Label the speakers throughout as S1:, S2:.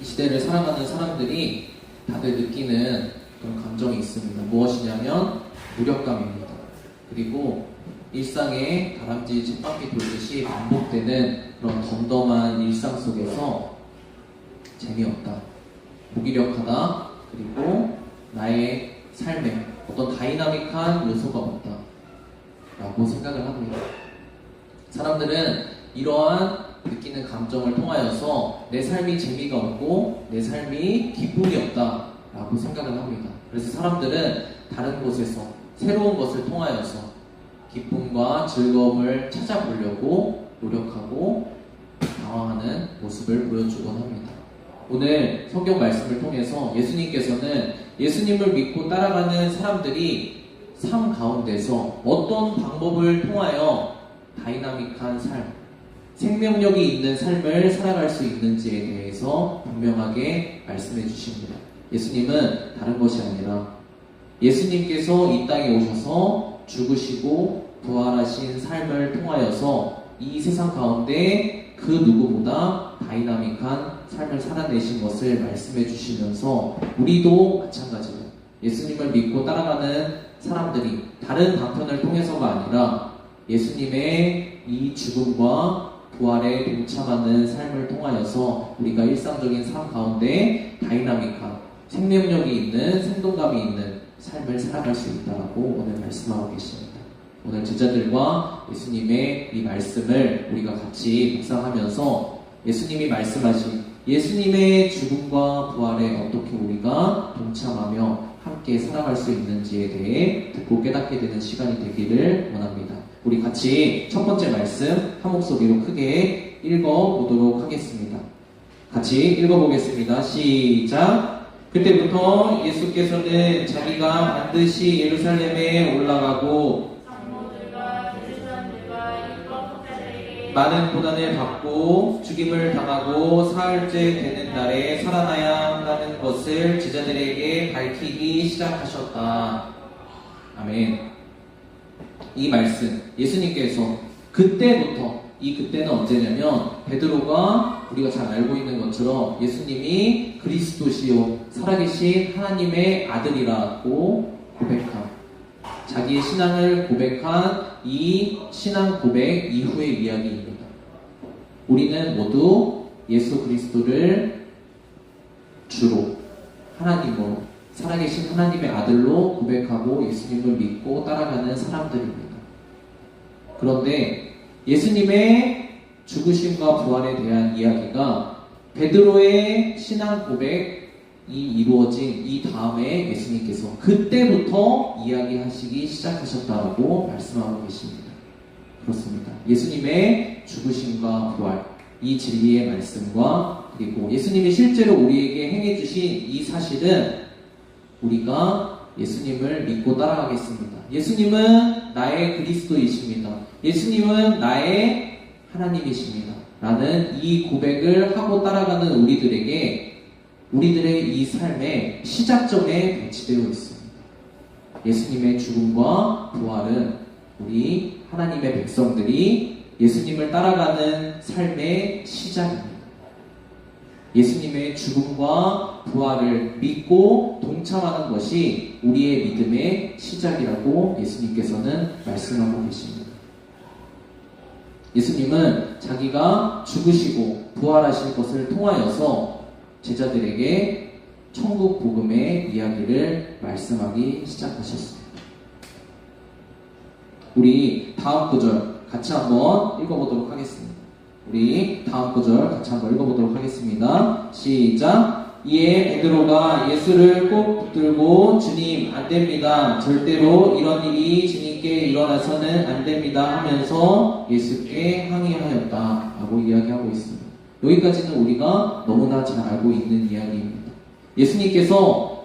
S1: 이 시대를 살아가는 사람들이 다들 느끼는 그런 감정이 있습니다. 무엇이냐면 무력감입니다. 그리고 일상에 다람쥐 쳇바퀴 돌듯이 반복되는 그런 덤덤한 일상 속에서 재미없다, 무기력하다, 그리고 나의 삶에 어떤 다이나믹한 요소가 없다 라고 생각을 합니다. 사람들은 이러한 느끼는 감정을 통하여서 내 삶이 재미가 없고 내 삶이 기쁨이 없다 라고 생각을 합니다. 그래서 사람들은 다른 곳에서 새로운 것을 통하여서 기쁨과 즐거움을 찾아보려고 노력하고 방황하는 모습을 보여주곤 합니다. 오늘 성경 말씀을 통해서 예수님께서는 예수님을 믿고 따라가는 사람들이 삶 가운데서 어떤 방법을 통하여 다이나믹한 삶, 생명력이 있는 삶을 살아갈 수 있는지에 대해서 분명하게 말씀해 주십니다. 예수님은 다른 것이 아니라 예수님께서 이 땅에 오셔서 죽으시고 부활하신 삶을 통하여서 이 세상 가운데 그 누구보다 다이나믹한 삶을 살아내신 것을 말씀해 주시면서 우리도 마찬가지로 예수님을 믿고 따라가는 사람들이 다른 방편을 통해서가 아니라 예수님의 이 죽음과 부활에 동참하는 삶을 통하여서 우리가 일상적인 삶 가운데 다이나믹한 생명력이 있는 생동감이 있는 삶을 살아갈 수 있다고 오늘 말씀하고 계십니다. 오늘 제자들과 예수님의 이 말씀을 우리가 같이 묵상하면서 예수님이 말씀하신 예수님의 죽음과 부활에 어떻게 우리가 동참하며 함께 살아갈 수 있는지에 대해 듣고 깨닫게 되는 시간이 되기를 원합니다. 우리 같이 첫 번째 말씀 한 목소리로 크게 읽어보도록 하겠습니다. 같이 읽어보겠습니다. 시작! 그때부터 예수께서는 자기가 반드시 예루살렘에 올라가고 많은 고난을 받고 죽임을 당하고 사흘째 되는 날에 살아나야 한다는 것을 제자들에게 밝히기 시작하셨다. 아멘. 이 말씀 예수님께서 그때부터, 이 그때는 언제냐면 베드로가 우리가 잘 알고 있는 것처럼 예수님이 그리스도시요 살아계신 하나님의 아들이라고 고백한, 자기의 신앙을 고백한 이 신앙 고백 이후의 이야기입니다. 우리는 모두 예수 그리스도를 주로 하나님으로, 살아계신 하나님의 아들로 고백하고 예수님을 믿고 따라가는 사람들입니다. 그런데 예수님의 죽으심과 부활에 대한 이야기가 베드로의 신앙 고백이 이루어진 이 다음에 예수님께서 그때부터 이야기하시기 시작하셨다고 말씀하고 계십니다. 그렇습니다. 예수님의 죽으심과 부활, 이 진리의 말씀과 그리고 예수님이 실제로 우리에게 행해주신 이 사실은 우리가 예수님을 믿고 따라가겠습니다. 예수님은 나의 그리스도이십니다. 예수님은 나의 하나님이십니다. 라는 이 고백을 하고 따라가는 우리들에게 우리들의 이 삶의 시작점에 배치되어 있습니다. 예수님의 죽음과 부활은 우리 하나님의 백성들이 예수님을 따라가는 삶의 시작입니다. 예수님의 죽음과 부활을 믿고 동참하는 것이 우리의 믿음의 시작이라고 예수님께서는 말씀하고 계십니다. 예수님은 자기가 죽으시고 부활하실 것을 통하여서 제자들에게 천국 복음의 이야기를 말씀하기 시작하셨습니다. 우리 다음 구절 같이 한번 읽어보도록 하겠습니다. 우리 다음 구절 같이 한번 읽어보도록 하겠습니다. 시작! 이에 베드로가 예수를 꼭 붙들고 주님 안됩니다. 절대로 이런 일이 주님께 일어나서는 안됩니다 하면서 예수께 항의하였다 라고 이야기하고 있습니다. 여기까지는 우리가 너무나 잘 알고 있는 이야기입니다. 예수님께서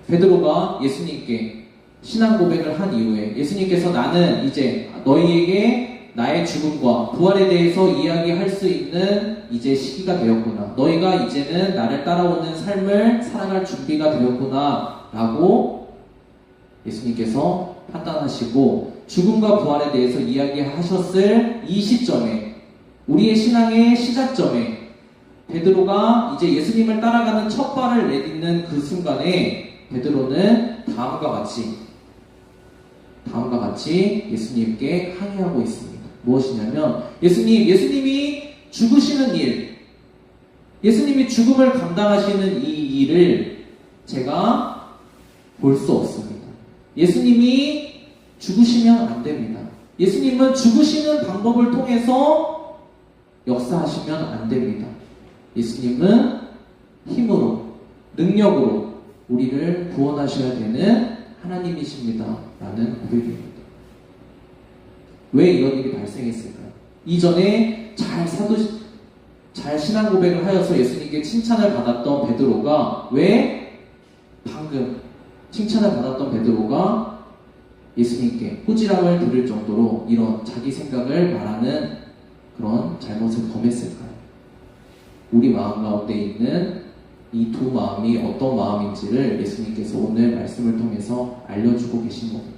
S1: 베드로가 예수님께 신앙 고백을 한 이후에 예수님께서 나는 이제 너희에게 나의 죽음과 부활에 대해서 이야기할 수 있는 이제 시기가 되었구나. 너희가 이제는 나를 따라오는 삶을 살아갈 준비가 되었구나 라고 예수님께서 판단하시고 죽음과 부활에 대해서 이야기하셨을 이 시점에 우리의 신앙의 시작점에 베드로가 이제 예수님을 따라가는 첫 발을 내딛는 그 순간에 베드로는 다음과 같이 예수님께 항의하고 있습니다. 무엇이냐면 예수님이 죽으시는 일, 예수님이 죽음을 감당하시는 이 일을 제가 볼 수 없습니다. 예수님이 죽으시면 안 됩니다. 예수님은 죽으시는 방법을 통해서 역사하시면 안 됩니다. 예수님은 힘으로, 능력으로 우리를 구원하셔야 되는 하나님이십니다. 라는 고백입니다. 왜 이런 일이 발생했을까요? 이전에 잘 신앙 고백을 하여서 예수님께 칭찬을 받았던 베드로가 왜 방금 칭찬을 받았던 베드로가 예수님께 꾸지람을 들을 정도로 이런 자기 생각을 말하는 그런 잘못을 범했을까요? 우리 마음 가운데 있는 이 두 마음이 어떤 마음인지를 예수님께서 오늘 말씀을 통해서 알려주고 계신 겁니다.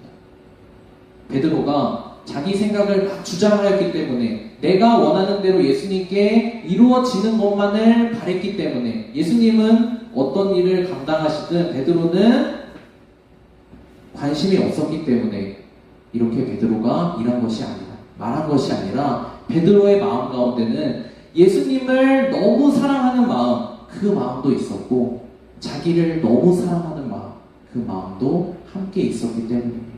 S1: 베드로가 자기 생각을 막 주장하였기 때문에 내가 원하는 대로 예수님께 이루어지는 것만을 바랬기 때문에 예수님은 어떤 일을 감당하시든 베드로는 관심이 없었기 때문에 이렇게 베드로가 말한 것이 아니라 베드로의 마음 가운데는 예수님을 너무 사랑하는 마음, 그 마음도 있었고 자기를 너무 사랑하는 마음, 그 마음도 함께 있었기 때문입니다.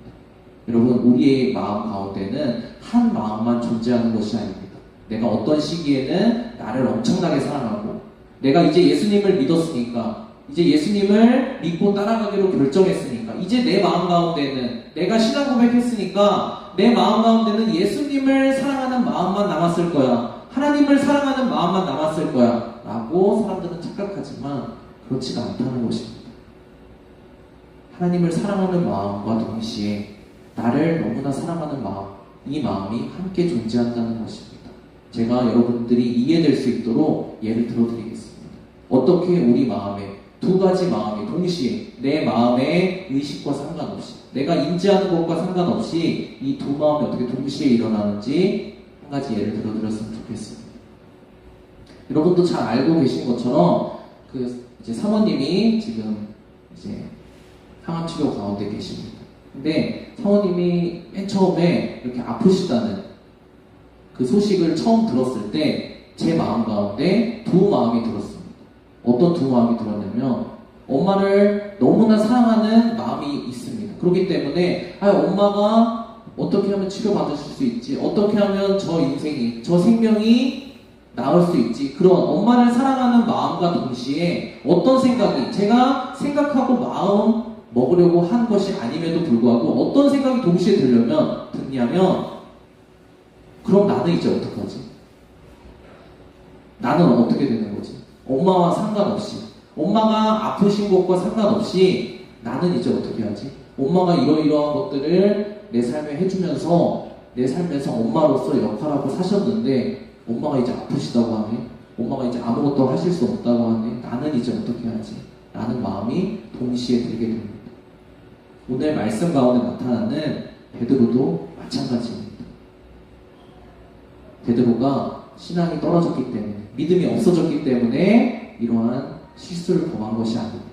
S1: 여러분, 우리의 마음 가운데는 한 마음만 존재하는 것이 아닙니다. 내가 어떤 시기에는 나를 엄청나게 사랑하고 내가 이제 예수님을 믿었으니까, 이제 예수님을 믿고 따라가기로 결정했으니까, 이제 내 마음 가운데는 내가 신앙 고백했으니까 내 마음 가운데는 예수님을 사랑하는 마음만 남았을 거야, 하나님을 사랑하는 마음만 남았을 거야 라고 사람들은 착각하지만 그렇지가 않다는 것입니다. 하나님을 사랑하는 마음과 동시에 나를 너무나 사랑하는 마음, 이 마음이 함께 존재한다는 것입니다. 제가 여러분들이 이해될 수 있도록 예를 들어드리겠습니다. 어떻게 우리 마음에 두 가지 마음이 동시에 내 마음의 의식과 상관없이, 내가 인지하는 것과 상관없이 이 두 마음이 어떻게 동시에 일어나는지 한 가지 예를 들어드렸으면 좋겠습니다. 여러분도 잘 알고 계신 것처럼 이제 사모님이 지금 이제 항암 치료 가운데 계십니다. 근데 사모님이 맨 처음에 이렇게 아프시다는 그 소식을 처음 들었을 때 제 마음 가운데 두 마음이 들었습니다. 어떤 두 마음이 들었냐면, 엄마를 너무나 사랑하는 마음이 있습니다. 그렇기 때문에 엄마가 어떻게 하면 치료받으실 수 있지, 어떻게 하면 저 인생이, 저 생명이 나을 수 있지, 그런 엄마를 사랑하는 마음과 동시에 어떤 생각이, 제가 생각하고 마음 먹으려고 한 것이 아님에도 불구하고 어떤 생각이 동시에 드냐면, 그럼 나는 이제 어떡하지? 나는 어떻게 되는 거지? 엄마와 상관없이, 엄마가 아프신 것과 상관없이 나는 이제 어떻게 하지? 엄마가 이러이러한 것들을 내 삶에 해주면서 내 삶에서 엄마로서 역할하고 사셨는데 엄마가 이제 아프시다고 하네? 엄마가 이제 아무것도 하실 수 없다고 하네? 나는 이제 어떻게 하지? 라는 마음이 동시에 들게 됩니다. 오늘 말씀 가운데 나타나는 베드로도 마찬가지입니다. 베드로가 신앙이 떨어졌기 때문에, 믿음이 없어졌기 때문에 이러한 실수를 범한 것이 아닙니다.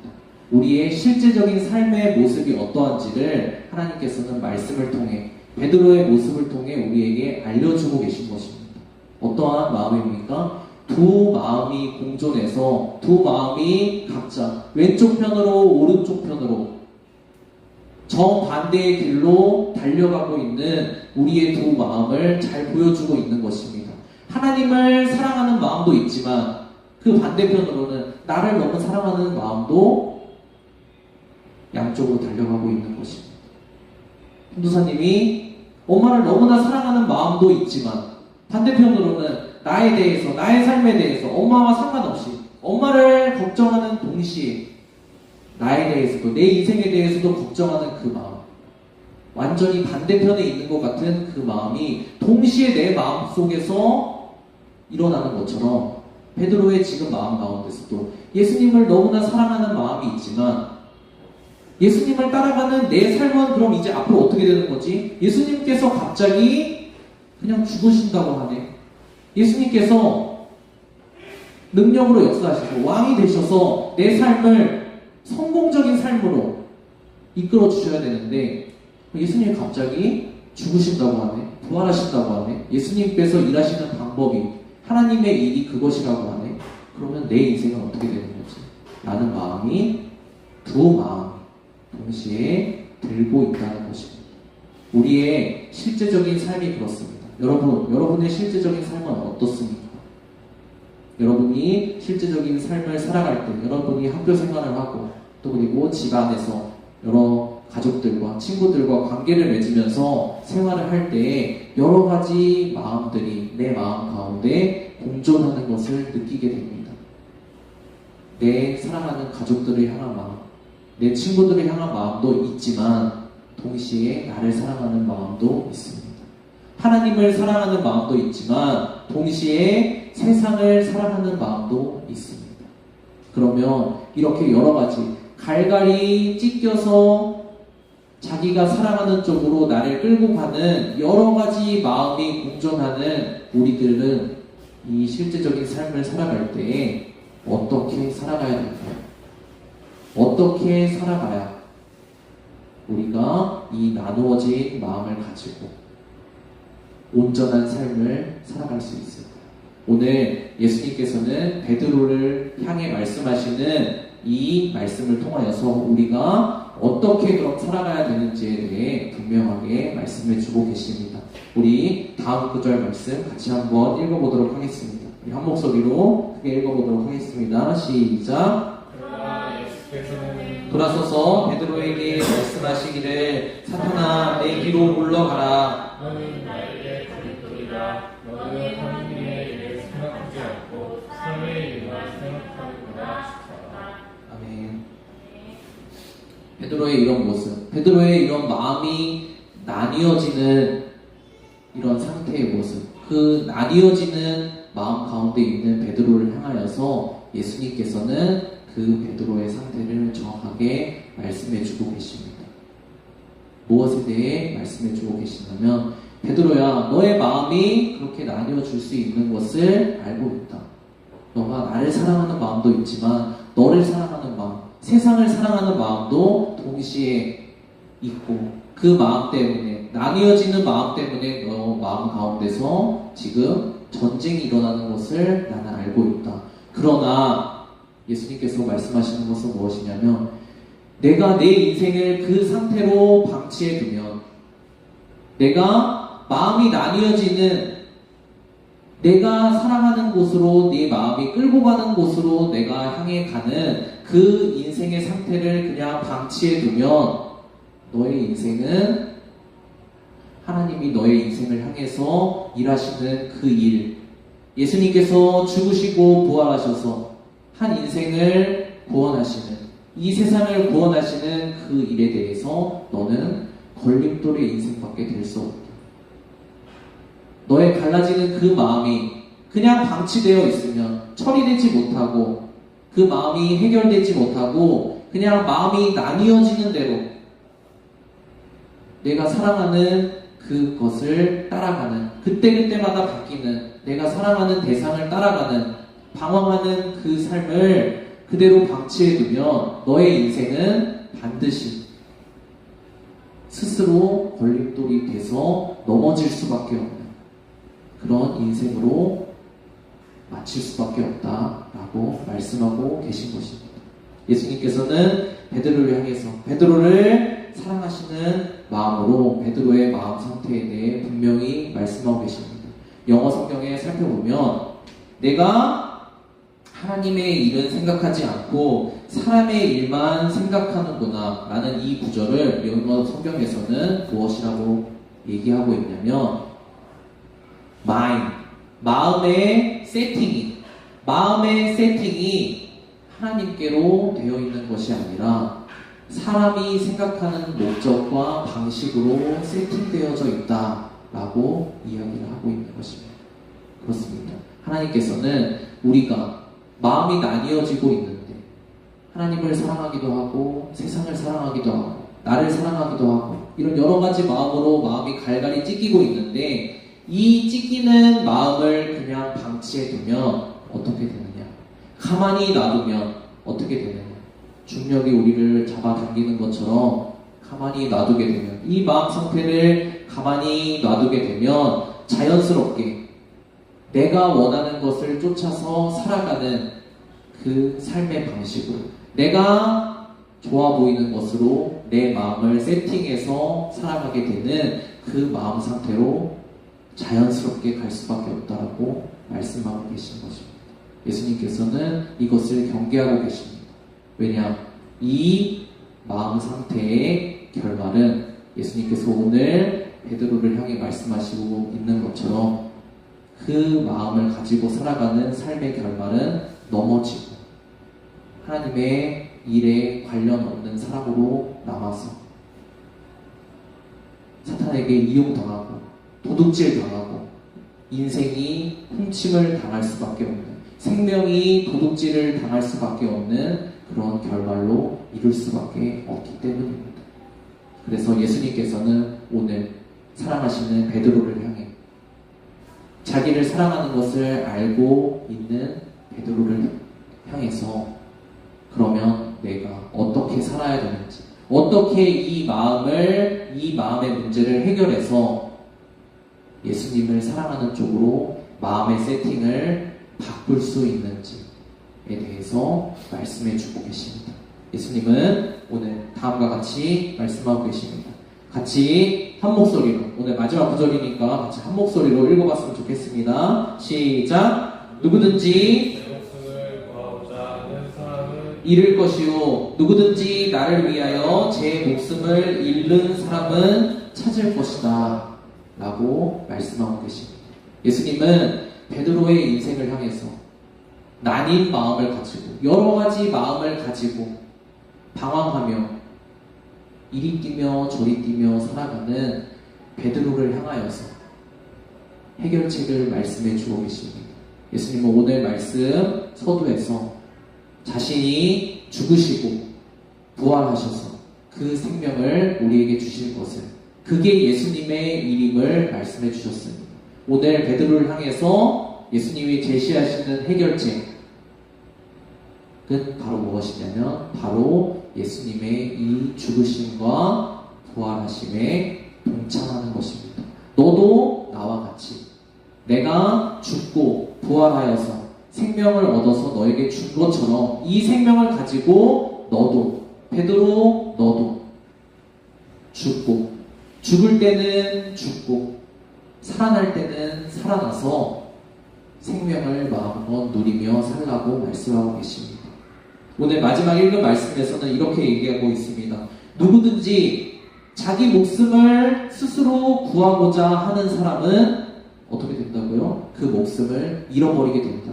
S1: 우리의 실제적인 삶의 모습이 어떠한지를 하나님께서는 말씀을 통해, 베드로의 모습을 통해 우리에게 알려주고 계신 것입니다. 어떠한 마음입니까? 두 마음이 공존해서 두 마음이 각자 왼쪽 편으로 오른쪽 편으로 정반대의 길로 달려가고 있는 우리의 두 마음을 잘 보여주고 있는 것입니다. 하나님을 사랑하는 마음도 있지만 그 반대편으로는 나를 너무 사랑하는 마음도 양쪽으로 달려가고 있는 것입니다. 전도사님이 엄마를 너무나 사랑하는 마음도 있지만 반대편으로는 나에 대해서, 나의 삶에 대해서 엄마와 상관없이 엄마를 걱정하는 동시에 나에 대해서도, 내 인생에 대해서도 걱정하는 그 마음, 완전히 반대편에 있는 것 같은 그 마음이 동시에 내 마음 속에서 일어나는 것처럼 베드로의 지금 마음 가운데서도 예수님을 너무나 사랑하는 마음이 있지만 예수님을 따라가는 내 삶은 그럼 이제 앞으로 어떻게 되는 거지? 예수님께서 갑자기 그냥 죽으신다고 하네. 예수님께서 능력으로 역사하셔서 왕이 되셔서 내 삶을 성공적인 삶으로 이끌어 주셔야 되는데 예수님이 갑자기 죽으신다고 하네, 부활하신다고 하네, 예수님께서 일하시는 방법이 하나님의 일이 그것이라고 하네. 그러면 내 인생은 어떻게 되는 거지? 라는 마음이 두 마음 동시에 들고 있다는 것입니다. 우리의 실제적인 삶이 그렇습니다. 여러분의 실제적인 삶은 어떻습니까? 여러분이 실제적인 삶을 살아갈 때, 여러분이 학교 생활을 하고, 또 그리고 집안에서 여러 가족들과 친구들과 관계를 맺으면서 생활을 할 때 여러 가지 마음들이 내 마음 가운데 공존하는 것을 느끼게 됩니다. 내 사랑하는 가족들을 향한 마음, 내 친구들을 향한 마음도 있지만 동시에 나를 사랑하는 마음도 있습니다. 하나님을 사랑하는 마음도 있지만 동시에 세상을 사랑하는 마음도 있습니다. 그러면 이렇게 여러 가지 갈갈이 찢겨서 자기가 사랑하는 쪽으로 나를 끌고 가는 여러 가지 마음이 공존하는 우리들은 이 실제적인 삶을 살아갈 때 어떻게 살아가야 될까요? 어떻게 살아가야 우리가 이 나누어진 마음을 가지고 온전한 삶을 살아갈 수 있을까요? 오늘 예수님께서는 베드로를 향해 말씀하시는 이 말씀을 통하여서 우리가 어떻게 그럼 살아가야 되는지에 대해 분명하게 말씀해 주고 계십니다. 우리 다음 구절 말씀 같이 한번 읽어보도록 하겠습니다. 우리 한 목소리로 크게 읽어보도록 하겠습니다. 시작. 돌아서서 베드로에게 말씀하시기를 사탄아 내 뒤로 물러가라.
S2: 너는 나에게 거짓말이라. 너는 하나님의 일을 생각하지 않고 사람의 일만 생각하는구나 싶었다.
S1: 아멘. 베드로의 이런 모습, 베드로의 이런 마음이 나뉘어지는 이런 상태의 모습, 그 나뉘어지는 마음 가운데 있는 베드로를 향하여서 예수님께서는 그 베드로의 상태를 정확하게 말씀해주고 계십니다. 무엇에 대해 말씀해주고 계시냐면 베드로야, 너의 마음이 그렇게 나뉘어질 수 있는 것을 알고 있다. 너가 나를 사랑하는 마음도 있지만 너를 사랑하는 마음, 세상을 사랑하는 마음도 동시에 있고 그 마음 때문에 나뉘어지는 마음 때문에 너 마음 가운데서 지금 전쟁이 일어나는 것을 나는 알고 있다. 그러나 예수님께서 말씀하시는 것은 무엇이냐면 내가 내 인생을 그 상태로 방치해 두면 내가 마음이 나뉘어지는 내가 사랑하는 곳으로 네 마음이 끌고 가는 곳으로 내가 향해 가는 그 인생의 상태를 그냥 방치해 두면 너의 인생은 하나님이 너의 인생을 향해서 일하시는 그 일, 예수님께서 죽으시고 부활하셔서 한 인생을 구원하시는, 이 세상을 구원하시는 그 일에 대해서 너는 걸림돌의 인생밖에 될 수 없다. 너의 갈라지는 그 마음이 그냥 방치되어 있으면 처리되지 못하고 그 마음이 해결되지 못하고 그냥 마음이 나뉘어지는 대로 내가 사랑하는 그것을 따라가는, 그때그때마다 바뀌는, 내가 사랑하는 대상을 따라가는, 방황하는 그 삶을 그대로 방치해두면 너의 인생은 반드시 스스로 걸림돌이 돼서 넘어질 수밖에 없는 그런 인생으로 마칠 수밖에 없다라고 말씀하고 계신 것입니다. 예수님께서는 베드로를 향해서 베드로를 사랑하시는 마음으로 베드로의 마음 상태에 대해 분명히 말씀하고 계십니다. 영어 성경에 살펴보면 내가 하나님의 일은 생각하지 않고 사람의 일만 생각하는구나 라는 이 구절을 영어 성경에서는 무엇이라고 얘기하고 있냐면 마음의 세팅이 하나님께로 되어 있는 것이 아니라 사람이 생각하는 목적과 방식으로 세팅되어져 있다라고 이야기를 하고 있는 것입니다. 그렇습니다. 하나님께서는 우리가 마음이 나뉘어지고 있는데 하나님을 사랑하기도 하고 세상을 사랑하기도 하고 나를 사랑하기도 하고 이런 여러 가지 마음으로 마음이 갈갈이 찢기고 있는데 이 찢기는 마음을 그냥 방치해 두면 어떻게 되느냐? 가만히 놔두면 어떻게 되느냐? 중력이 우리를 잡아당기는 것처럼 가만히 놔두게 되면, 이 마음 상태를 가만히 놔두게 되면 자연스럽게 내가 원하는 것을 쫓아서 살아가는 그 삶의 방식으로, 내가 좋아 보이는 것으로 내 마음을 세팅해서 살아가게 되는 그 마음 상태로 자연스럽게 갈 수밖에 없다라고 말씀하고 계신 것입니다. 예수님께서는 이것을 경계하고 계십니다. 왜냐? 이 마음 상태의 결말은 예수님께서 오늘 베드로를 향해 말씀하시고 있는 것처럼 그 마음을 가지고 살아가는 삶의 결말은 넘어지고 하나님의 일에 관련 없는 사람으로 남아서 사탄에게 이용당하고 도둑질 당하고 인생이 훔침을 당할 수밖에 없는, 생명이 도둑질을 당할 수밖에 없는 그런 결말로 이룰 수밖에 없기 때문입니다. 그래서 예수님께서는 오늘 사랑하시는 베드로를 향해, 자기를 사랑하는 것을 알고 있는 베드로를 향해서 그러면 내가 어떻게 살아야 되는지, 어떻게 이 마음의 문제를 해결해서 예수님을 사랑하는 쪽으로 마음의 세팅을 바꿀 수 있는지에 대해서 말씀해 주고 계십니다. 예수님은 오늘 다음과 같이 말씀하고 계십니다. 같이 한 목소리로, 오늘 마지막 구절이니까 같이 한 목소리로 읽어봤으면 좋겠습니다. 시작. 누구든지
S2: 내 목숨을 구하고자 하는 사람은
S1: 잃을 것이요 누구든지 나를 위하여 제 목숨을 잃는 사람은 찾을 것이다 라고 말씀하고 계십니다. 예수님은 베드로의 인생을 향해서 나뉜 마음을 가지고, 여러 가지 마음을 가지고 방황하며 이리 뛰며 저리 뛰며 살아가는 베드로를 향하여서 해결책을 말씀해 주고 계십니다. 예수님은 오늘 말씀 서두에서 자신이 죽으시고 부활하셔서 그 생명을 우리에게 주실 것을, 그게 예수님의 일임을 말씀해 주셨습니다. 오늘 베드로를 향해서 예수님이 제시하시는 해결책은 바로 무엇이냐면 바로 예수님의 이 죽으심과 부활하심에 동참하는 것입니다. 너도 나와 같이 내가 죽고 부활하여서 생명을 얻어서 너에게 준 것처럼 이 생명을 가지고 너도, 베드로 너도 죽고, 죽을 때는 죽고 살아날 때는 살아나서 생명을 마음껏 누리며 살라고 말씀하고 계십니다. 오늘 마지막 읽은 말씀에서는 이렇게 얘기하고 있습니다. 누구든지 자기 목숨을 스스로 구하고자 하는 사람은 어떻게 된다고요? 그 목숨을 잃어버리게 된다.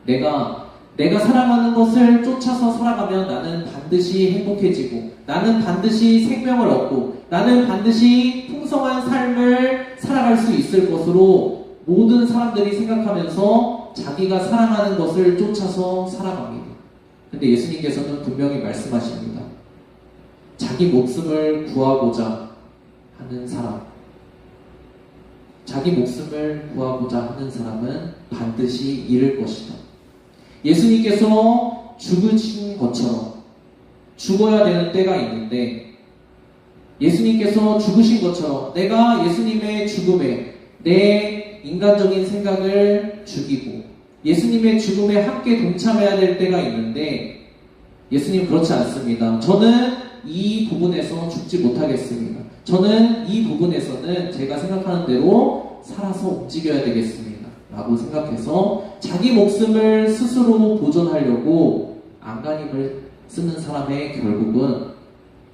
S1: 내가 사랑하는 것을 쫓아서 살아가면 나는 반드시 행복해지고, 나는 반드시 생명을 얻고, 나는 반드시 풍성한 삶을 살아갈 수 있을 것으로 모든 사람들이 생각하면서 자기가 사랑하는 것을 쫓아서 살아갑니다. 근데 예수님께서는 분명히 말씀하십니다. 자기 목숨을 구하고자 하는 사람, 자기 목숨을 구하고자 하는 사람은 반드시 잃을 것이다. 예수님께서 죽으신 것처럼 죽어야 되는 때가 있는데, 예수님께서 죽으신 것처럼 내가 예수님의 죽음에 내 인간적인 생각을 죽이고 예수님의 죽음에 함께 동참해야 될 때가 있는데, 예수님 그렇지 않습니다. 저는 이 부분에서 죽지 못하겠습니다. 저는 이 부분에서는 제가 생각하는 대로 살아서 움직여야 되겠습니다 라고 생각해서 자기 목숨을 스스로 보존하려고 안간힘을 쓰는 사람의 결국은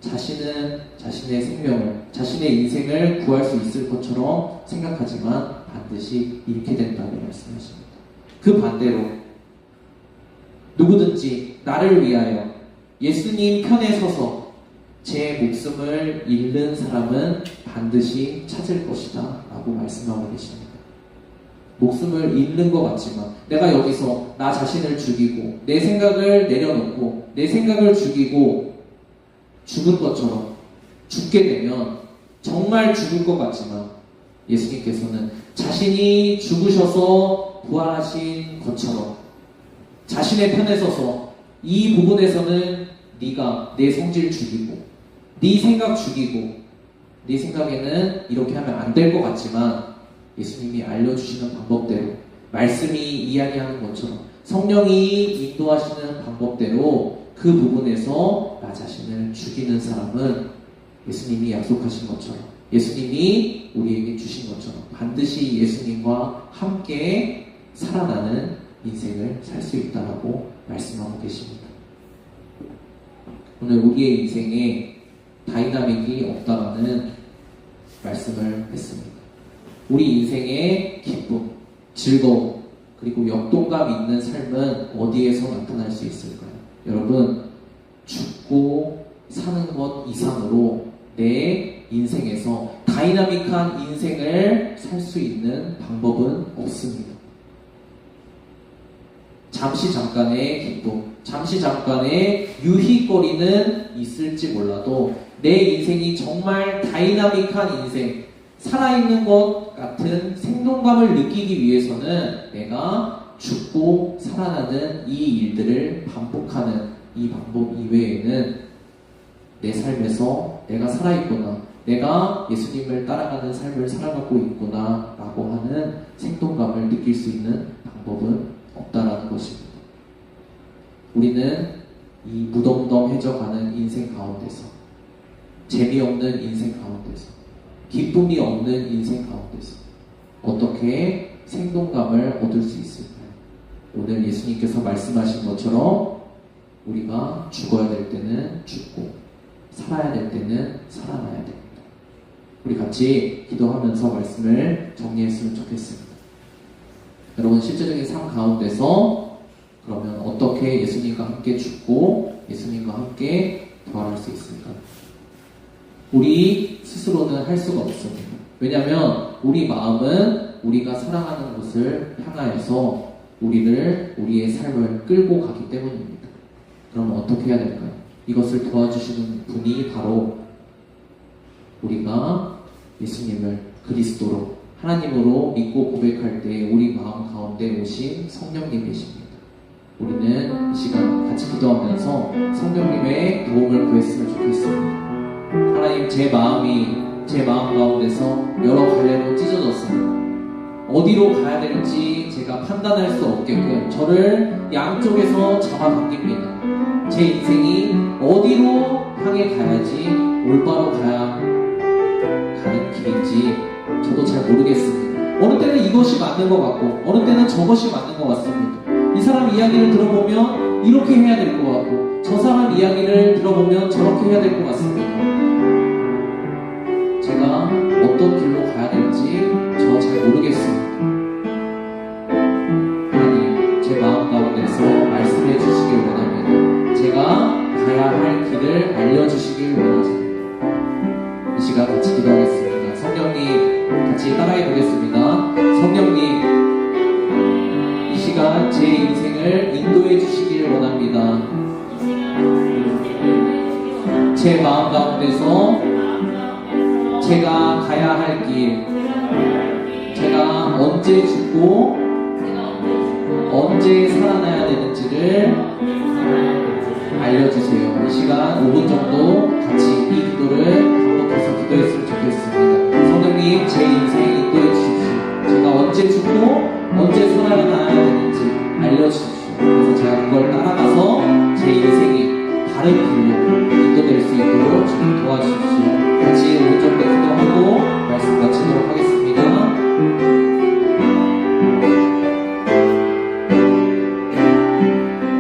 S1: 자신은 자신의 생명을, 자신의 인생을 구할 수 있을 것처럼 생각하지만 반드시 잃게 된다고 말씀하십니다. 그 반대로 누구든지 나를 위하여 예수님 편에 서서 제 목숨을 잃는 사람은 반드시 찾을 것이다 라고 말씀하고 계십니다. 목숨을 잃는 것 같지만 내가 여기서 나 자신을 죽이고 내 생각을 내려놓고 내 생각을 죽이고 죽은 것처럼 죽게 되면 정말 죽을 것 같지만 예수님께서는 자신이 죽으셔서 부활하신 것처럼 자신의 편에 서서 이 부분에서는 네가 내 성질 죽이고 네 생각 죽이고 네 생각에는 이렇게 하면 안 될 것 같지만 예수님이 알려주시는 방법대로 말씀이 이야기하는 것처럼 성령이 인도하시는 방법대로 그 부분에서 나 자신을 죽이는 사람은 예수님이 약속하신 것처럼 예수님이 우리에게 주신 것처럼 반드시 예수님과 함께 살아나는 인생을 살 수 있다라고 말씀하고 계십니다. 오늘 우리의 인생에 다이나믹이 없다라는 말씀을 했습니다. 우리 인생의 기쁨, 즐거움, 그리고 역동감 있는 삶은 어디에서 나타날 수 있을까요? 여러분, 죽고 사는 것 이상으로 내 인생에서 다이나믹한 인생을 살 수 있는 방법은 없습니다. 잠시 잠깐의 기쁨, 잠시 잠깐의 유희거리는 있을지 몰라도 내 인생이 정말 다이나믹한 인생, 살아있는 것 같은 생동감을 느끼기 위해서는 내가 죽고 살아나는 이 일들을 반복하는 이 방법 이외에는 내 삶에서 내가 살아있구나, 내가 예수님을 따라가는 삶을 살아가고 있구나 라고 하는 생동감을 느낄 수 있는 방법은 없다라는 것입니다. 우리는 이 무덤덤해져가는 인생 가운데서, 재미없는 인생 가운데서, 기쁨이 없는 인생 가운데서 어떻게 생동감을 얻을 수 있을까요? 오늘 예수님께서 말씀하신 것처럼 우리가 죽어야 될 때는 죽고 살아야 될 때는 살아나야 됩니다. 우리 같이 기도하면서 말씀을 정리했으면 좋겠습니다. 여러분, 실제적인 삶 가운데서 그러면 어떻게 예수님과 함께 죽고 예수님과 함께 부활할 수 있을까요? 우리 스스로는 할 수가 없습니다. 왜냐하면 우리 마음은 우리가 사랑하는 곳을 향하여서 우리의 삶을 끌고 가기 때문입니다. 그럼 어떻게 해야 될까요? 이것을 도와주시는 분이 바로 우리가 예수님을 그리스도로, 하나님으로 믿고 고백할 때 우리 마음 가운데 오신 성령님이십니다. 우리는 이 시간 같이 기도하면서 성령님의 도움을 구했으면 좋겠습니다. 하나님, 제 마음 가운데서 여러 갈래로 찢어졌습니다. 어디로 가야 될지 제가 판단할 수 없게끔 저를 양쪽에서 잡아당깁니다. 제 인생이 어디로 향해 가야지 올바로 가는 길인지 저도 잘 모르겠습니다. 어느 때는 이것이 맞는 것 같고 어느 때는 저것이 맞는 것 같습니다. 이 사람 이야기를 들어보면 이렇게 해야 될 것 같고 저 사람 이야기를 들어보면 저렇게 해야 될 것 같습니다. 제가 어떤 길로 가야 될지 저 잘 모르겠습니다. 하나님, 제 마음 가운데서 말씀해 주시길 원합니다. 제가 가야 할 길을 알려주시길 원합니다. 이 시간 같이 기도하겠습니다. 성령님, 같이 따라해 보겠습니다. 성령님, 이 시간 제 인생을 인도해 주시길 원합니다. 제 마음 가운데서 제가 가야 할 길, 제가 언제 죽고 언제 살아나야 되는지를 알려주세요. 이 시간 5분 정도 같이 이 기도를 반복해서 기도했으면 좋겠습니다. 성령님, 제 인생 인도해 주십시오. 제가 언제 죽고 언제 살아나야 되는지 알려주십시오. 그래서 제가 그걸 따라가서 제 인생이 다른 길로